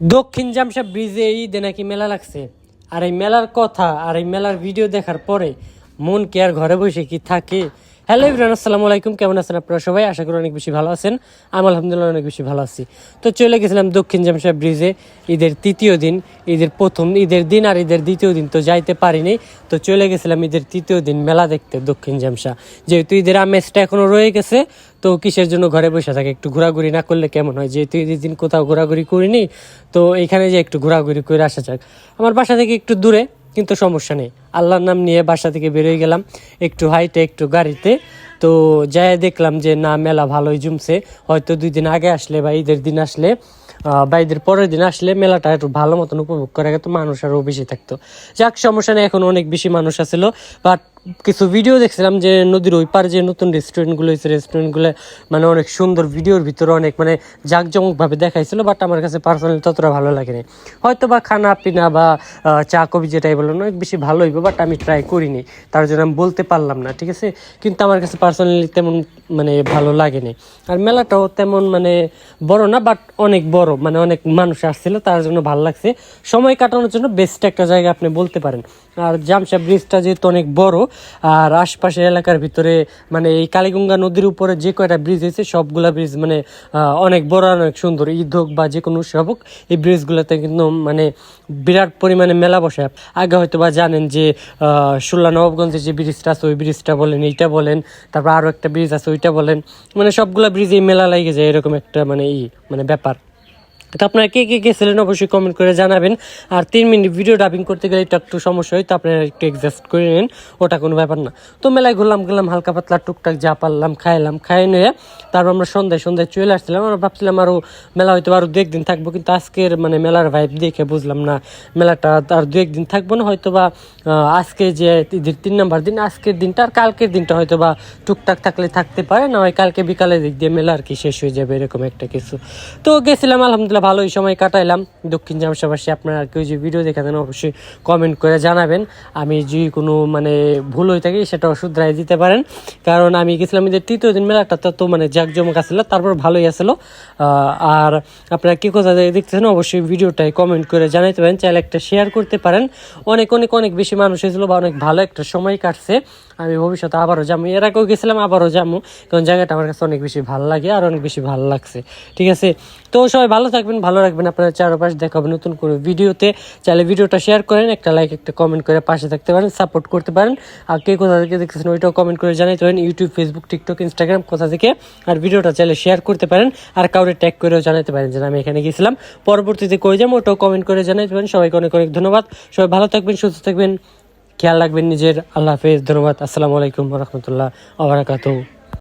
দক্ষিণ জামশা ব্রিজে এই ঈদে নাকি মেলা লাগছে। আর এই মেলার কথা আর এই মেলার ভিডিও দেখার পরে মন কি আর ঘরে বসে কি থাকে? হ্যালো এভরিওয়ান, আসসালামু আলাইকুম। কেমন আছেন আপনারা সবাই? আশা করি অনেক বেশি ভালো আছেন। আমি আলহামদুলিল্লাহ অনেক বেশি ভালো আছি। তো চলে গেছিলাম দক্ষিণ জামশা ব্রিজে ঈদের তৃতীয় দিন, ঈদের প্রথম ঈদের দিন আর ঈদের দ্বিতীয় দিন তো যাইতে পারিনি। তো চলে গেছিলাম ঈদের তৃতীয় দিন মেলা দেখতে দক্ষিণ জামশা। যেহেতু ঈদের আমেজটা এখনো রয়ে গেছে, তো কিসের জন্য ঘরে বসে থাকে, একটু ঘোরাঘুরি না করলে কেমন হয়? যেহেতু ঈদের দিন কোথাও ঘোরাঘুরি করিনি, তো এখানে যে একটু ঘোরাঘুরি করে আসা যাক। আমার বাসা থেকে একটু দূরে, কিন্তু সমস্যা নেই। আল্লাহর নাম নিয়ে বাসা থেকে বেরোয় গেলাম, একটু হাইটে একটু গাড়িতে। তো যাই দেখলাম যে না, মেলা ভালোই জমছে। হয়তো 2 দিন আগে আসলে বা ঈদের দিন আসলে বা ঈদের পরের দিন আসলে মেলাটা একটু ভালো মতন উপভোগ করা গেত, মানুষ আরও বেশি থাকতো। যাক, সমস্যা নেই, এখন অনেক বেশি মানুষ আসছিল। বাট কিছু ভিডিও দেখছিলাম যে নদীর ওই পার যে নতুন রেস্টুরেন্টগুলো হয়েছে, রেস্টুরেন্টগুলো মানে অনেক সুন্দর, ভিডিওর ভিতরে অনেক মানে জাঁকজমকভাবে দেখাইছিল। বাট আমার কাছে পার্সোনালি ততটা ভালো লাগেনি। হয়তো বা খানা পিনা বা চা কফি যেটাই বললাম অনেক বেশি ভালো হইব, বাট আমি ট্রাই করিনি, তার জন্য আমি বলতে পারলাম না, ঠিক আছে। কিন্তু আমার কাছে পার্সোনালি তেমন মানে ভালো লাগেনি। আর মেলাটাও তেমন মানে বড় না, বাট অনেক বড়, মানে অনেক মানুষ আসছিল, তার জন্য ভালো লাগছে। সময় কাটানোর জন্য বেস্ট একটা জায়গা আপনি বলতে পারেন। আর জামশা ব্রিজটা যেহেতু অনেক বড়, আর আশপাশের এলাকার ভিতরে মানে এই কালীগঙ্গা নদীর উপরে যে কয়টা ব্রিজ হয়েছে সবগুলা ব্রিজ মানে অনেক বড়, অনেক সুন্দর। ঈদ হোক বা যে কোনো উৎসব হোক, এই ব্রিজগুলোতে কিন্তু মানে বিরাট পরিমাণে মেলা বসে। আগে হয়তো বা জানেন যে সুল্লা নবাবগঞ্জের যে ব্রিজটা আছে, ওই ব্রিজটা বলেন, এইটা বলেন, তারপর আরও একটা ব্রিজ আছে ওইটা বলেন, মানে সবগুলা ব্রিজেই মেলা লাগে যায়, এরকম একটা মানে মানে ব্যাপার। তো আপনারা কে কে গেছিলেন অবশ্যই কমেন্ট করে জানাবেন। আর 3 মিনিট ভিডিও ডাবিং করতে গেলে এটা একটু সমস্যা হয়, তো আপনারা একটু অ্যাডজাস্ট করে নেন, ওটা কোনো ব্যাপার না। তো মেলায় গেলাম হালকা পাতলা টুকটাক যা পারলাম খাই নিয়ে তারপর আমরা সন্ধ্যায় চলে আসছিলাম। আমরা ভাবছিলাম আরও মেলা হয়তো আরও 2 একদিন থাকবো, কিন্তু আজকের মানে মেলার ভাইব দেখে বুঝলাম না মেলাটা আর 2 একদিন থাকবো না। হয়তো বা আজকে যে ঈদের 3 নম্বর দিন, আজকের দিনটা আর কালকের দিনটা হয়তো বা টুকটাক থাকলে থাকতে পারে, না হয় কালকে বিকালে দিক দিয়ে মেলা আর কি শেষ হয়ে যাবে, এরকম একটা কিছু। তো গেছিলাম আলহামদুলিল্লাহ, ভালোই সময় কাটাইলাম দক্ষিণ জামশাবাসী। আপনারা কেউ যে ভিডিও দেখে দেন অবশ্যই কমেন্ট করে জানাবেন। আমি যদি কোনো মানে ভুল হয়ে থাকি সেটাও শুধরাই দিতে পারেন, কারণ আমি গেছিলাম ঈদের তৃতীয় দিন, মেলাটা তো মানে জাঁকজমক আসছিল, তারপর ভালোই আসলো। আর আপনারা কী কোথা থেকে দেখতেছেন অবশ্যই ভিডিওটাই কমেন্ট করে জানাইতে পারেন, চাইলে একটা শেয়ার করতে পারেন। অনেক অনেক অনেক বেশি মানুষ হয়েছিল বা অনেক ভালো একটা সময় কাটছে। আমি ভবিষ্যতে আবারও যাবো, এর আগেও গেছিলাম, আবারও যাবো, কারণ জায়গাটা আমার কাছে অনেক বেশি ভালো লাগে আর অনেক বেশি ভালো লাগছে, ঠিক আছে। তো সবাই ভালো থাকবেন, ভালো রাখবেন আপনার চারপাশে। দেখা হবে নতুন করে ভিডিওতে। চাইলে ভিডিওটা শেয়ার করেন, একটা লাইক একটা কমেন্ট করে পাশে থাকতে পারেন, সাপোর্ট করতে পারেন। আর কে কোথা থেকে দেখতেছেন ওইটাও কমেন্ট করে জানাইতে পারেন, ইউটিউব, ফেসবুক, টিকটক, ইনস্টাগ্রাম কোথা থেকে। আর ভিডিওটা চাইলে শেয়ার করতে পারেন, আর কাউরে ট্যাগ করেও জানাতে পারেন যে আমি এখানে গেছিলাম, পরবর্তীতে কই যাবো ওটাও কমেন্ট করে জানাইতে পারেন। সবাইকে অনেক অনেক ধন্যবাদ। সবাই ভালো থাকবেন, সুস্থ থাকবেন, খেয়াল রাখবেন নিজের। আল্লাহ হাফেজ, ধন্যবাদ। আসসালামু আলাইকুম রহমতুল্লাহ ওয়া বারাকাতুহু।